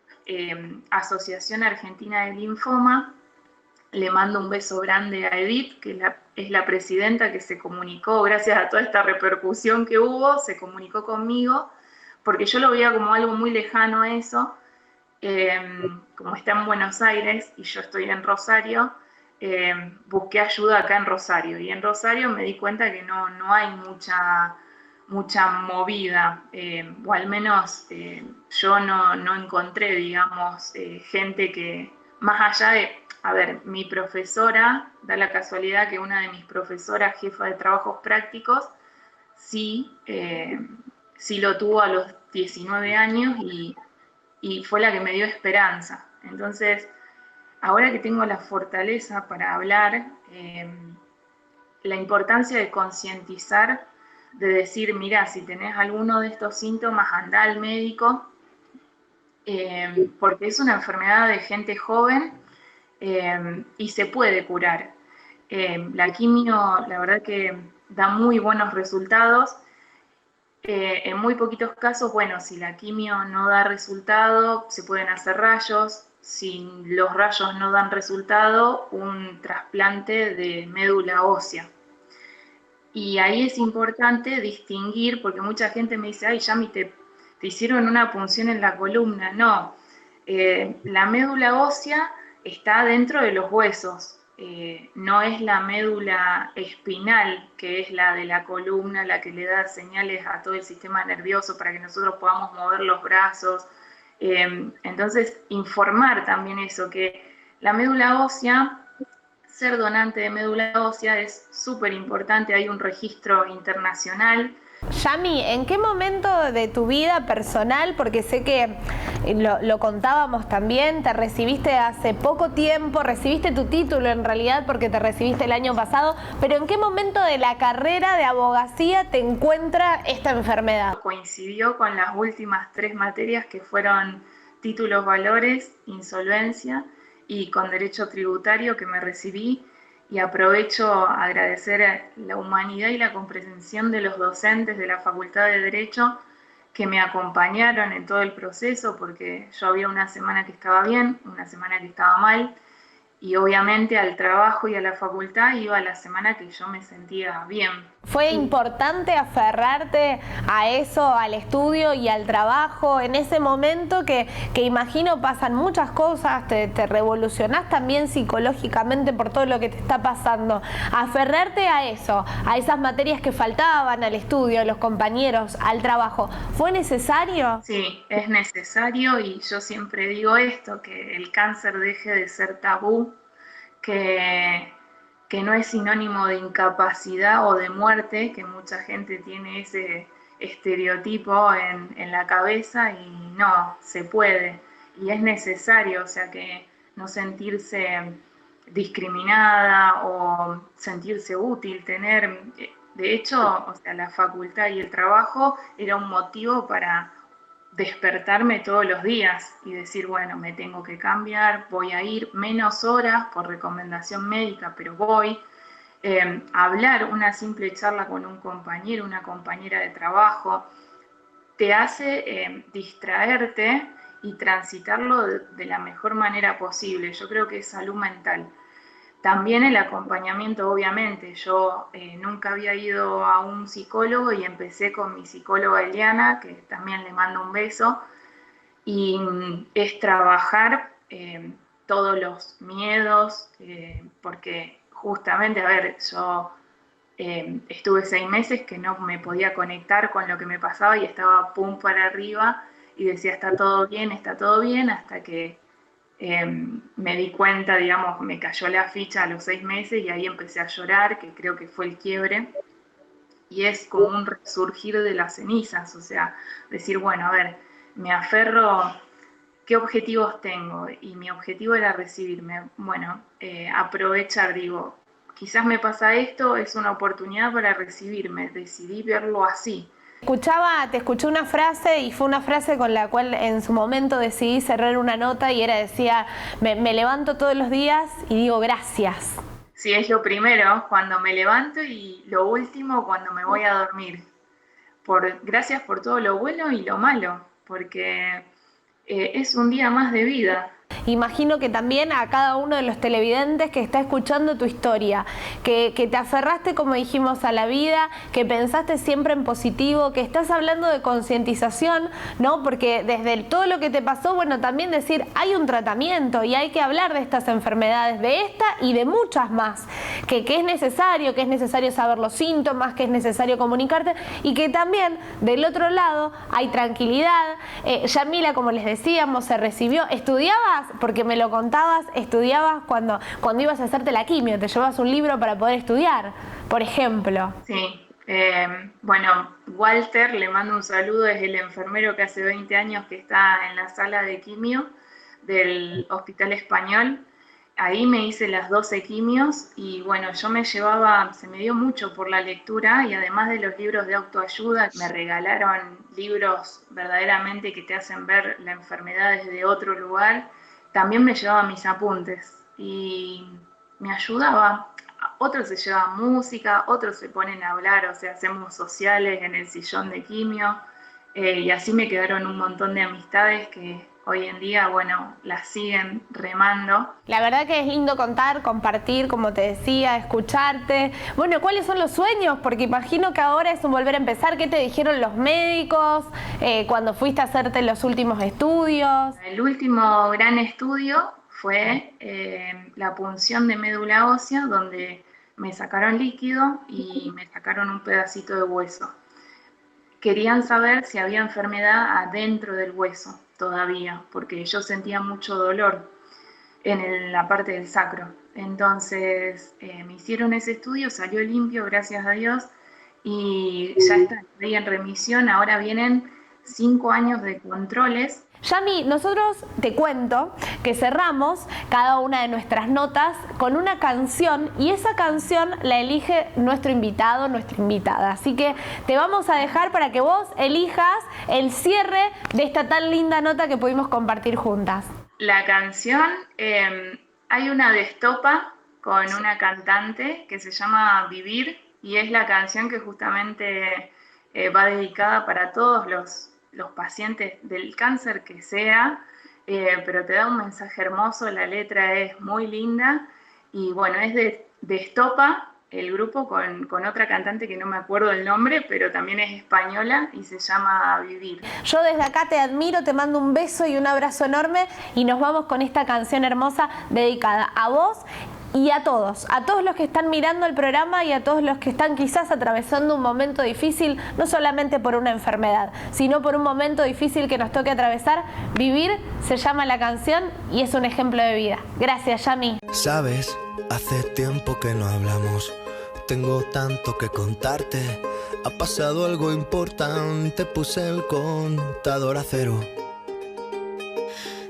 Asociación Argentina de Linfoma. Le mando un beso grande a Edith, que es la presidenta, que se comunicó, gracias a toda esta repercusión que hubo, se comunicó conmigo, porque yo lo veía como algo muy lejano a eso, como está en Buenos Aires y yo estoy en Rosario. Busqué ayuda acá en Rosario, y en Rosario me di cuenta que no hay mucha movida, o al menos yo no encontré, digamos, gente que, más allá de, a ver, mi profesora, da la casualidad que una de mis profesoras, jefa de trabajos prácticos, sí lo tuvo a los 19 años y fue la que me dio esperanza. Entonces, ahora que tengo la fortaleza para hablar, la importancia de concientizar, de decir, mira, si tenés alguno de estos síntomas, anda al médico, porque es una enfermedad de gente joven y se puede curar. La quimio, la verdad que da muy buenos resultados. En muy poquitos casos, bueno, si la quimio no da resultado, se pueden hacer rayos. Si los rayos no dan resultado, un trasplante de médula ósea. Y ahí es importante distinguir, porque mucha gente me dice, ay, Yami, te hicieron una punción en la columna. No, la médula ósea está dentro de los huesos, no es la médula espinal, que es la de la columna, la que le da señales a todo el sistema nervioso para que nosotros podamos mover los brazos. Entonces, informar también eso, que la médula ósea, ser donante de médula ósea es súper importante, hay un registro internacional. Yami, ¿en qué momento de tu vida personal, porque sé que lo contábamos también, te recibiste hace poco tiempo, recibiste tu título en realidad porque te recibiste el año pasado, pero ¿en qué momento de la carrera de abogacía te encuentra esta enfermedad? Coincidió con las últimas 3 materias que fueron títulos valores, insolvencia y con derecho tributario que me recibí. Y aprovecho a agradecer la humanidad y la comprensión de los docentes de la Facultad de Derecho que me acompañaron en todo el proceso, porque yo había una semana que estaba bien, una semana que estaba mal, y obviamente al trabajo y a la facultad iba la semana que yo me sentía bien. ¿Fue importante aferrarte a eso, al estudio y al trabajo en ese momento que imagino pasan muchas cosas, te revolucionás también psicológicamente por todo lo que te está pasando? Aferrarte a eso, a esas materias que faltaban, al estudio, a los compañeros, al trabajo, ¿fue necesario? Sí, es necesario, y yo siempre digo esto, que el cáncer deje de ser tabú, que no es sinónimo de incapacidad o de muerte, que mucha gente tiene ese estereotipo en la cabeza, y no, se puede y es necesario, o sea, que no sentirse discriminada o sentirse útil, de hecho, o sea, la facultad y el trabajo era un motivo para despertarme todos los días y decir, bueno, me tengo que cambiar, voy a ir menos horas por recomendación médica, pero voy. Hablar, una simple charla con un compañero, una compañera de trabajo, te hace distraerte y transitarlo de la mejor manera posible. Yo creo que es salud mental. También el acompañamiento, obviamente. Yo nunca había ido a un psicólogo y empecé con mi psicóloga Eliana, que también le mando un beso, y es trabajar todos los miedos, porque justamente, a ver, yo estuve 6 meses que no me podía conectar con lo que me pasaba y estaba pum para arriba y decía está todo bien, hasta que me di cuenta, digamos, me cayó la ficha a los 6 meses y ahí empecé a llorar, que creo que fue el quiebre, y es como un resurgir de las cenizas, o sea, decir, bueno, a ver, me aferro, ¿qué objetivos tengo? Y mi objetivo era recibirme, bueno, aprovechar, digo, quizás me pasa esto, es una oportunidad para recibirme, decidí verlo así. Te escuché una frase y fue una frase con la cual en su momento decidí cerrar una nota y decía, me levanto todos los días y digo gracias. Sí, es lo primero cuando me levanto y lo último cuando me voy a dormir. Gracias por todo lo bueno y lo malo, porque es un día más de vida. Imagino que también a cada uno de los televidentes que está escuchando tu historia, que te aferraste, como dijimos, a la vida, que pensaste siempre en positivo, que estás hablando de concientización, ¿no? Porque desde todo lo que te pasó, bueno, también decir, hay un tratamiento y hay que hablar de estas enfermedades, de esta y de muchas más, que es necesario saber los síntomas, que es necesario comunicarte y que también del otro lado hay tranquilidad. Yamila, como les decíamos, se recibió, ¿estudiabas? Porque me lo contabas, estudiabas cuando ibas a hacerte la quimio, te llevabas un libro para poder estudiar, por ejemplo. Sí, bueno, Walter, le mando un saludo, es el enfermero que hace 20 años que está en la sala de quimio del Hospital Español. Ahí me hice las 12 quimios y bueno, se me dio mucho por la lectura y además de los libros de autoayuda, me regalaron libros verdaderamente que te hacen ver la enfermedad desde otro lugar. También me llevaba mis apuntes y me ayudaba. Otros se llevan música, otros se ponen a hablar, o sea, hacemos sociales en el sillón de quimio y así me quedaron un montón de amistades que hoy en día, bueno, la siguen remando. La verdad que es lindo contar, compartir, como te decía, escucharte. Bueno, ¿cuáles son los sueños? Porque imagino que ahora es un volver a empezar. ¿Qué te dijeron los médicos cuando fuiste a hacerte los últimos estudios? El último gran estudio fue la punción de médula ósea, donde me sacaron líquido y me sacaron un pedacito de hueso. Querían saber si había enfermedad adentro del hueso todavía, porque yo sentía mucho dolor en la parte del sacro. Entonces me hicieron ese estudio, salió limpio, gracias a Dios, y ya está ahí en remisión. Ahora vienen 5 años de controles. Yami, nosotros te cuento que cerramos cada una de nuestras notas con una canción y esa canción la elige nuestro invitado, nuestra invitada. Así que te vamos a dejar para que vos elijas el cierre de esta tan linda nota que pudimos compartir juntas. La canción, hay una de Estopa con una cantante que se llama Vivir y es la canción que justamente va dedicada para todos los pacientes del cáncer que sea, pero te da un mensaje hermoso, la letra es muy linda y bueno, es de Estopa, el grupo, con otra cantante que no me acuerdo el nombre, pero también es española y se llama Vivir. Yo desde acá te admiro, te mando un beso y un abrazo enorme y nos vamos con esta canción hermosa dedicada a vos y a todos los que están mirando el programa y a todos los que están quizás atravesando un momento difícil, no solamente por una enfermedad, sino por un momento difícil que nos toque atravesar. Vivir se llama la canción y es un ejemplo de vida. Gracias, Yami. Sabes, hace tiempo que no hablamos, tengo tanto que contarte. Ha pasado algo importante, puse el contador a 0.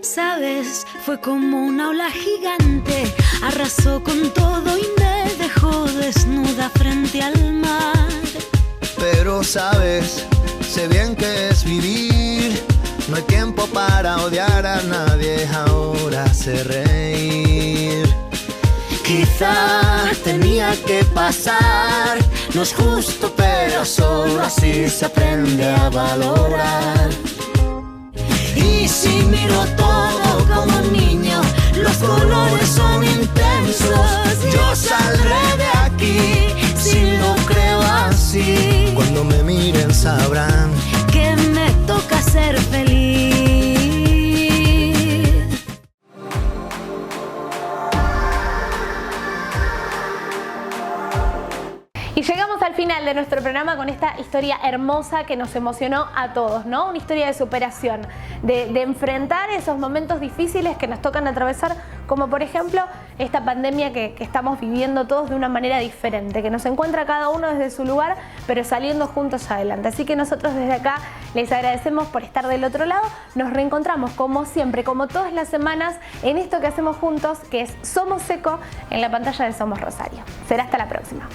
Sabes, fue como una ola gigante, arrasó con todo y me dejó desnuda frente al mar. Pero sabes, sé bien que es vivir, no hay tiempo para odiar a nadie, ahora sé reír. Quizá tenía que pasar, no es justo pero solo así se aprende a valorar. Y si miro todo como un niño, los colores son intensos. Yo saldré de aquí si lo creo así. Cuando me miren sabrán que me toca ser feliz. Y llegamos al final de nuestro programa con esta historia hermosa que nos emocionó a todos, ¿no? Una historia de superación, de enfrentar esos momentos difíciles que nos tocan atravesar, como por ejemplo esta pandemia que estamos viviendo todos de una manera diferente, que nos encuentra cada uno desde su lugar, pero saliendo juntos adelante. Así que nosotros desde acá les agradecemos por estar del otro lado. Nos reencontramos como siempre, como todas las semanas, en esto que hacemos juntos, que es Somos Eco, en la pantalla de Somos Rosario. Será hasta la próxima.